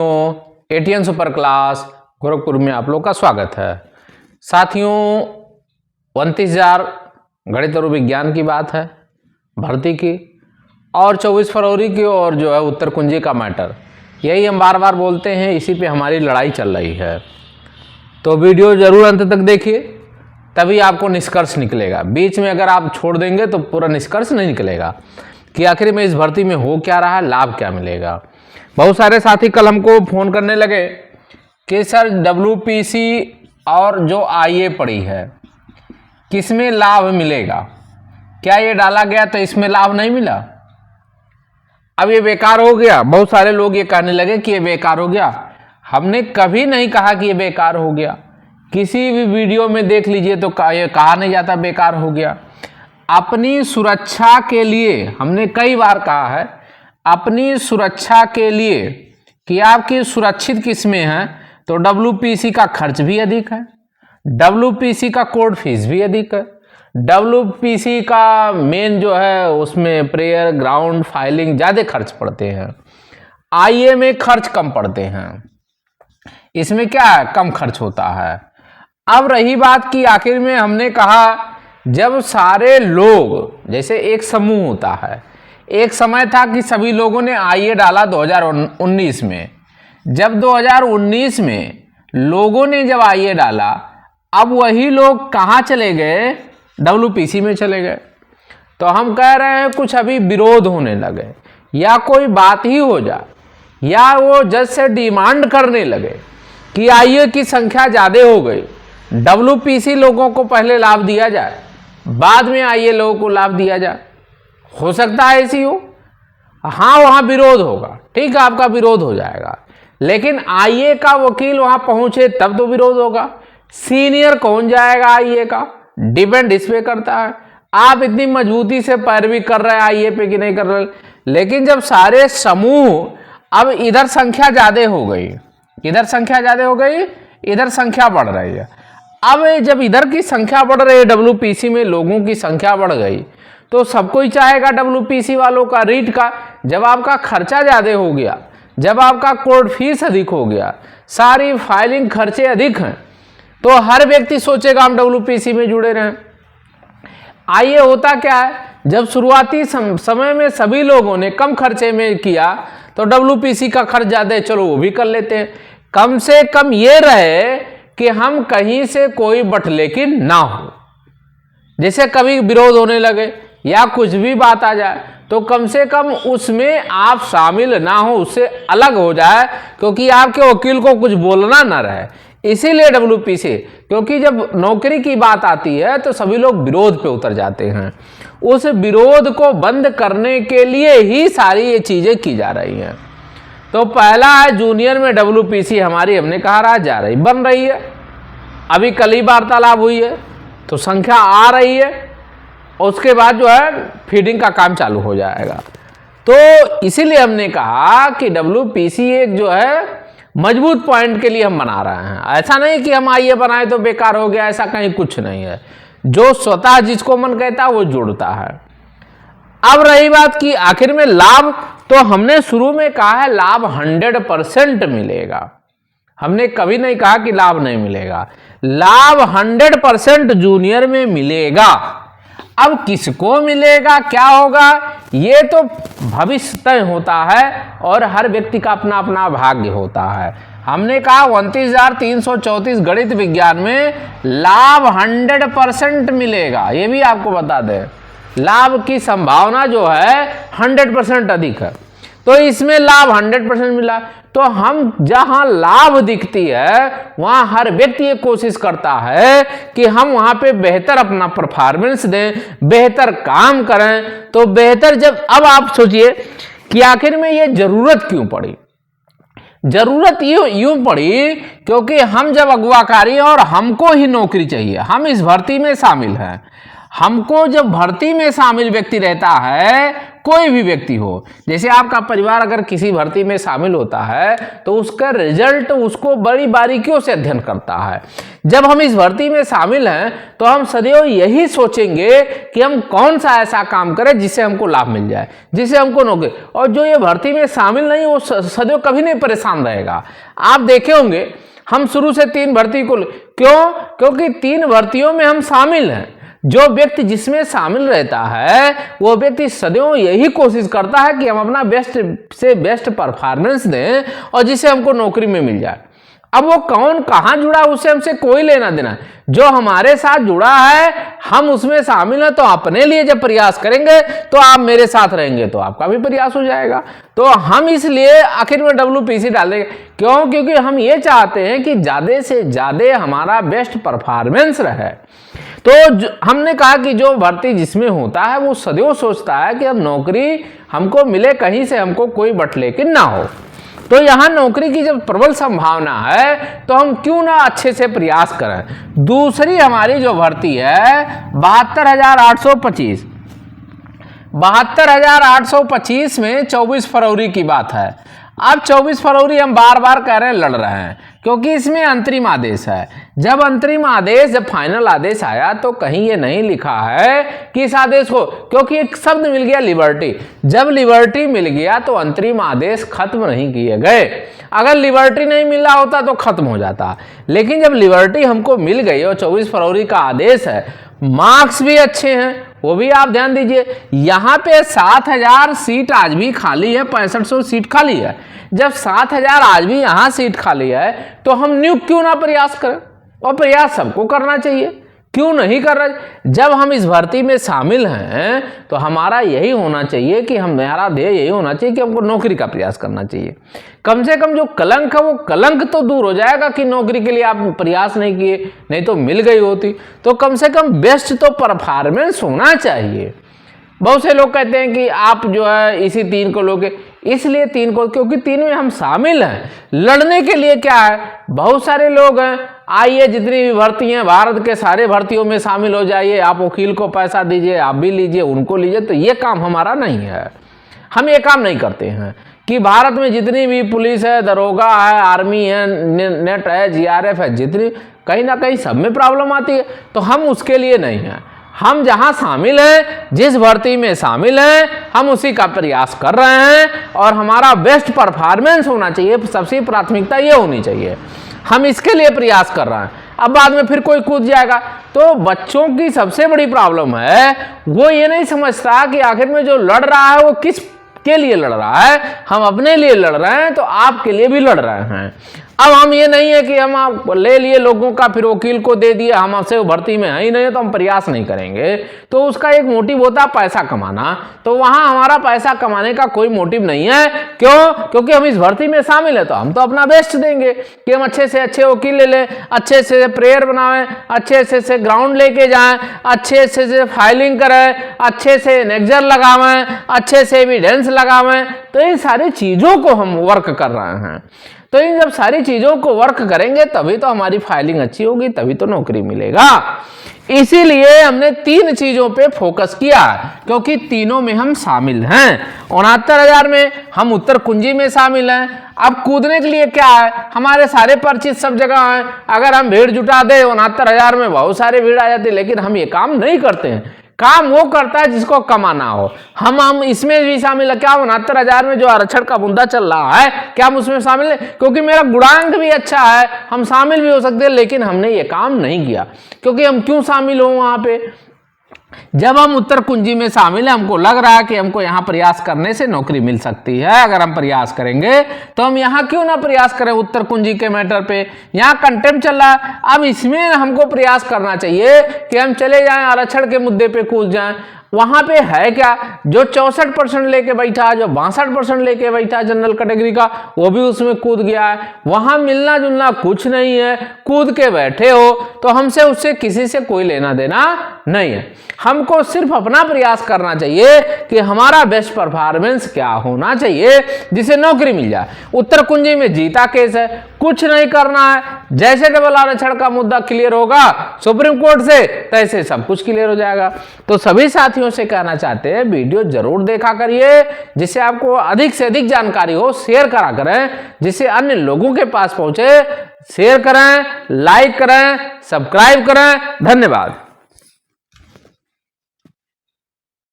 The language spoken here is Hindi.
तो एटीएन सुपर क्लास गोरखपुर में आप लोग का स्वागत है। साथियों 29,000 गणित और विज्ञान की बात है, भर्ती की, और 24 फरवरी की, और जो है उत्तर कुंजी का मैटर, यही हम बार बार बोलते हैं, इसी पे हमारी लड़ाई चल रही है। तो वीडियो जरूर अंत तक देखिए, तभी आपको निष्कर्ष निकलेगा। बीच में अगर आप छोड़ देंगे तो पूरा निष्कर्ष नहीं निकलेगा कि आखिर में इस भर्ती में हो क्या रहा है, लाभ क्या मिलेगा। बहुत सारे साथी कल हमको फ़ोन करने लगे कि सर WPC और जो IA पड़ी है किसमें लाभ मिलेगा, क्या ये डाला गया तो इसमें लाभ नहीं मिला, अब ये बेकार हो गया। बहुत सारे लोग ये कहने लगे कि ये बेकार हो गया। हमने कभी नहीं कहा कि ये बेकार हो गया, किसी भी वीडियो में देख लीजिए तो ये कहा नहीं जाता बेकार हो गया। अपनी सुरक्षा के लिए हमने कई बार कहा है, अपनी सुरक्षा के लिए कि आपकी सुरक्षित किसमें है, तो WPC का खर्च भी अधिक है, WPC का कोर्ट फीस भी अधिक है, WPC का मेन जो है उसमें प्रेयर ग्राउंड फाइलिंग ज़्यादा खर्च पड़ते हैं। IA में खर्च कम पड़ते हैं, इसमें क्या है, कम खर्च होता है। अब रही बात कि आखिर में हमने कहा जब सारे लोग, जैसे एक समूह होता है, एक समय था कि सभी लोगों ने IA डाला 2019 में। जब 2019 में लोगों ने जब IA डाला, अब वही लोग कहाँ चले गए, WPC में चले गए। तो हम कह रहे हैं कुछ अभी विरोध होने लगे, या कोई बात ही हो जाए, या वो जज से डिमांड करने लगे कि IA की संख्या ज़्यादा हो गई, WPC लोगों को पहले लाभ दिया जाए, बाद में IA लोगों को लाभ दिया जाए। हो सकता है ऐसी हो, हाँ वहाँ विरोध होगा, ठीक है, आपका विरोध हो जाएगा। लेकिन IA का वकील वहाँ पहुँचे तब तो विरोध होगा। सीनियर कौन जाएगा IA का, डिपेंड इस पे करता है आप इतनी मजबूती से पैरवी कर रहे हैं IA पे कि नहीं कर रहे। लेकिन जब सारे समूह, अब इधर संख्या ज़्यादा हो गई, इधर संख्या ज़्यादा हो गई, इधर संख्या बढ़ रही है। अब जब इधर की संख्या बढ़ रही है, WPC में लोगों की संख्या बढ़ गई, तो सब कोई चाहेगा WPC वालों का रीट का। जब आपका खर्चा ज़्यादा हो गया, जब आपका कोर्ट फीस अधिक हो गया, सारी फाइलिंग खर्चे अधिक हैं, तो हर व्यक्ति सोचेगा हम WPC में जुड़े रहें। आइए होता क्या है, जब शुरुआती समय में सभी लोगों ने कम खर्चे में किया तो WPC का खर्च ज़्यादा है, चलो वो भी कर लेते हैं। कम से कम ये रहे कि हम कहीं से कोई बट लेकिन ना हो, जैसे कभी विरोध होने लगे या कुछ भी बात आ जाए तो कम से कम उसमें आप शामिल ना हो, उससे अलग हो जाए, क्योंकि आपके वकील को कुछ बोलना ना रहे। इसीलिए WPC, क्योंकि जब नौकरी की बात आती है तो सभी लोग विरोध पे उतर जाते हैं। उस विरोध को बंद करने के लिए ही सारी ये चीज़ें की जा रही हैं। तो पहला है जूनियर में WPC हमारी, हमने कहा रहा जा रही, बन रही है, अभी कल ही वार्तालाप हुई है, तो संख्या आ रही है, उसके बाद जो है फीडिंग का काम चालू हो जाएगा। तो इसीलिए हमने कहा कि WPC एक जो है मजबूत पॉइंट के लिए हम बना रहे हैं। ऐसा नहीं कि हम IA बनाए तो बेकार हो गया, ऐसा कहीं कुछ नहीं है। जो स्वतः जिसको मन कहता है वो जुड़ता है। अब रही बात कि आखिर में लाभ, तो हमने शुरू में कहा है लाभ 100% मिलेगा। हमने कभी नहीं कहा कि लाभ नहीं मिलेगा, लाभ 100% जूनियर में मिलेगा। अब किसको मिलेगा, क्या होगा, ये तो भविष्य तय होता है और हर व्यक्ति का अपना अपना भाग्य होता है। हमने कहा 29,334 गणित विज्ञान में लाभ 100% मिलेगा, ये भी आपको बता दें, लाभ की संभावना जो है 100% अधिक है। तो इसमें लाभ 100% मिला, तो हम जहां लाभ दिखती है वहां हर व्यक्ति ये कोशिश करता है कि हम वहां पे बेहतर अपना परफॉर्मेंस दें, बेहतर काम करें। तो बेहतर, जब अब आप सोचिए कि आखिर में ये जरूरत क्यों पड़ी। जरूरत यूं पड़ी क्योंकि हम जब अगवाकारी और हमको ही नौकरी चाहिए, हम इस भर्ती में शामिल हैं, हमको जब भर्ती में शामिल व्यक्ति रहता है, कोई भी व्यक्ति हो, जैसे आपका परिवार अगर किसी भर्ती में शामिल होता है तो उसका रिजल्ट उसको बड़ी बारीकियों से अध्ययन करता है। जब हम इस भर्ती में शामिल हैं तो हम सदैव यही सोचेंगे कि हम कौन सा ऐसा काम करें जिससे हमको लाभ मिल जाए, जिससे हमको नौकरी। और जो ये भर्ती में शामिल नहीं, वो सदैव कभी नहीं परेशान रहेगा। आप देखे होंगे हम शुरू से 3 भर्ती को, क्योंकि 3 भर्तियों में हम शामिल हैं। जो व्यक्ति जिसमें शामिल रहता है वो व्यक्ति सदैव यही कोशिश करता है कि हम अपना बेस्ट से बेस्ट परफॉर्मेंस दें और जिससे हमको नौकरी में मिल जाए। अब वो कौन कहाँ जुड़ा उससे हमसे कोई लेना देना। जो हमारे साथ जुड़ा है हम उसमें शामिल हैं, तो अपने लिए जब प्रयास करेंगे तो आप मेरे साथ रहेंगे तो आपका भी प्रयास हो जाएगा। तो हम इसलिए आखिर में WPC डाल देंगे। क्यों? क्योंकि हम ये चाहते हैं कि ज़्यादा से ज़्यादा हमारा बेस्ट परफॉर्मेंस रहे। तो हमने कहा कि जो भर्ती जिसमें होता है वो सदैव सोचता है कि अब नौकरी हमको मिले, कहीं से हमको कोई बटलेकिन ना हो। तो यहाँ नौकरी की जब प्रबल संभावना है तो हम क्यों ना अच्छे से प्रयास करें। दूसरी हमारी जो भर्ती है 72,825, 72,825 में 24 फरवरी की बात है। अब 24 फरवरी हम बार बार कह रहे हैं, लड़ रहे हैं, क्योंकि इसमें अंतरिम आदेश है। जब अंतरिम आदेश, जब फाइनल आदेश आया तो कहीं ये नहीं लिखा है कि इस आदेश को, क्योंकि एक शब्द मिल गया लिबर्टी। जब लिबर्टी मिल गया तो अंतरिम आदेश खत्म नहीं किए गए। अगर लिबर्टी नहीं मिला होता तो खत्म हो जाता, लेकिन जब लिबर्टी हमको मिल गई और 24 फरवरी का आदेश है, मार्क्स भी अच्छे हैं, वो भी आप ध्यान दीजिए। यहाँ पे 7,000 सीट आज भी खाली है, 6500 सीट खाली है। जब 7,000 आज भी यहाँ सीट खाली है तो हम नियुक्त क्यों ना प्रयास करें। और प्रयास सबको करना चाहिए, क्यों नहीं कर रहे। जब हम इस भर्ती में शामिल हैं तो हमारा यही होना चाहिए कि हमारा ध्येय यही होना चाहिए कि हमको नौकरी का प्रयास करना चाहिए। कम से कम जो कलंक है वो कलंक तो दूर हो जाएगा कि नौकरी के लिए आप प्रयास नहीं किए, नहीं तो मिल गई होती। तो कम से कम बेस्ट तो परफॉर्मेंस होना चाहिए। बहुत से लोग कहते हैं कि आप जो है इसी 3 को लोगे, इसलिए 3 को, क्योंकि 3 में हम शामिल हैं। लड़ने के लिए क्या है, बहुत सारे लोग हैं, आइए जितनी भी भर्ती हैं भारत के सारे भर्तियों में शामिल हो जाइए, आप वकील को पैसा दीजिए, आप भी लीजिए, उनको लीजिए। तो ये काम हमारा नहीं है, हम ये काम नहीं करते हैं कि भारत में जितनी भी पुलिस है, दरोगा है, आर्मी है, नेट है, GRF है, जितनी कहीं ना कहीं सब में प्रॉब्लम आती है। तो हम उसके लिए नहीं हैं। हम जहां शामिल हैं, जिस भर्ती में शामिल हैं, हम उसी का प्रयास कर रहे हैं और हमारा बेस्ट परफॉर्मेंस होना चाहिए। सबसे प्राथमिकता ये होनी चाहिए, हम इसके लिए प्रयास कर रहे हैं। अब बाद में फिर कोई कूद जाएगा। तो बच्चों की सबसे बड़ी प्रॉब्लम है, वो ये नहीं समझता कि आखिर में जो लड़ रहा है वो किस के लिए लड़ रहा है। हम अपने लिए लड़ रहे हैं तो आपके लिए भी लड़ रहे हैं। अब हम ये नहीं है कि हम आप ले लिए लोगों का, फिर वकील को दे दिया, हम आपसे भर्ती में है ही नहीं तो हम प्रयास नहीं करेंगे। तो उसका एक मोटिव होता है पैसा कमाना। तो वहां हमारा पैसा कमाने का कोई मोटिव नहीं है। क्यों? क्योंकि हम इस भर्ती में शामिल है तो हम तो अपना बेस्ट देंगे कि हम अच्छे से अच्छे वकील ले लें, अच्छे से प्रेयर बनावें, अच्छे से ग्राउंड लेके जाएं, अच्छे से फाइलिंग करें, अच्छे से नेक्जर लगावें, अच्छे से एविडेंस लगावें। तो इन सारी चीज़ों को हम वर्क कर रहे हैं। तो इन जब सारी चीज़ों को वर्क करेंगे तभी तो हमारी फाइलिंग अच्छी होगी, तभी तो नौकरी मिलेगा। इसीलिए हमने 3 चीज़ों पे फोकस किया, क्योंकि तीनों में हम शामिल हैं। 69,000 में हम उत्तर कुंजी में शामिल हैं। अब कूदने के लिए क्या है, हमारे सारे परिचित सब जगह हैं। अगर हम भीड़ जुटा दे 69,000 में बहुत सारी भीड़ आ जाती है, लेकिन हम ये काम नहीं करते हैं। काम वो करता है जिसको कमाना हो। हम इसमें भी शामिल है। क्या 69,000 में जो आरक्षण का मुद्दा चल रहा है, क्या हम उसमें शामिल है? क्योंकि मेरा गुणांक भी अच्छा है, हम शामिल भी हो सकते हैं, लेकिन हमने ये काम नहीं किया। क्योंकि हम क्यों शामिल हो वहां पे? जब हम उत्तर कुंजी में शामिल हैं, हमको लग रहा है कि हमको यहाँ प्रयास करने से नौकरी मिल सकती है। अगर हम प्रयास करेंगे तो हम यहाँ क्यों ना प्रयास करें। उत्तर कुंजी के मैटर पे यहाँ कंटेम्प्ट चल रहा है। अब इसमें हमको प्रयास करना चाहिए कि हम चले जाएं, आरक्षण के मुद्दे पे कूद जाएं। वहां पे है क्या, जो 64% लेके बैठा, जो 62% लेके बैठा जनरल कैटेगरी का, वो भी उसमें कूद गया है। वहां मिलना जुलना कुछ नहीं है, कूद के बैठे हो तो हमसे उससे किसी से कोई लेना देना नहीं है। हमको सिर्फ अपना प्रयास करना चाहिए कि हमारा बेस्ट परफॉर्मेंस क्या होना चाहिए जिसे नौकरी मिल जाए। उत्तर कुंजी में जीता केस है, कुछ नहीं करना है, जैसे डबल आरक्षण का मुद्दा क्लियर होगा सुप्रीम कोर्ट से तैसे सब कुछ क्लियर हो जाएगा। तो सभी साथियों से कहना चाहते हैं वीडियो जरूर देखा करिए, जिससे आपको अधिक से अधिक जानकारी हो, शेयर करा करें जिससे अन्य लोगों के पास पहुंचे। शेयर करें, लाइक करें, सब्सक्राइब करें। धन्यवाद।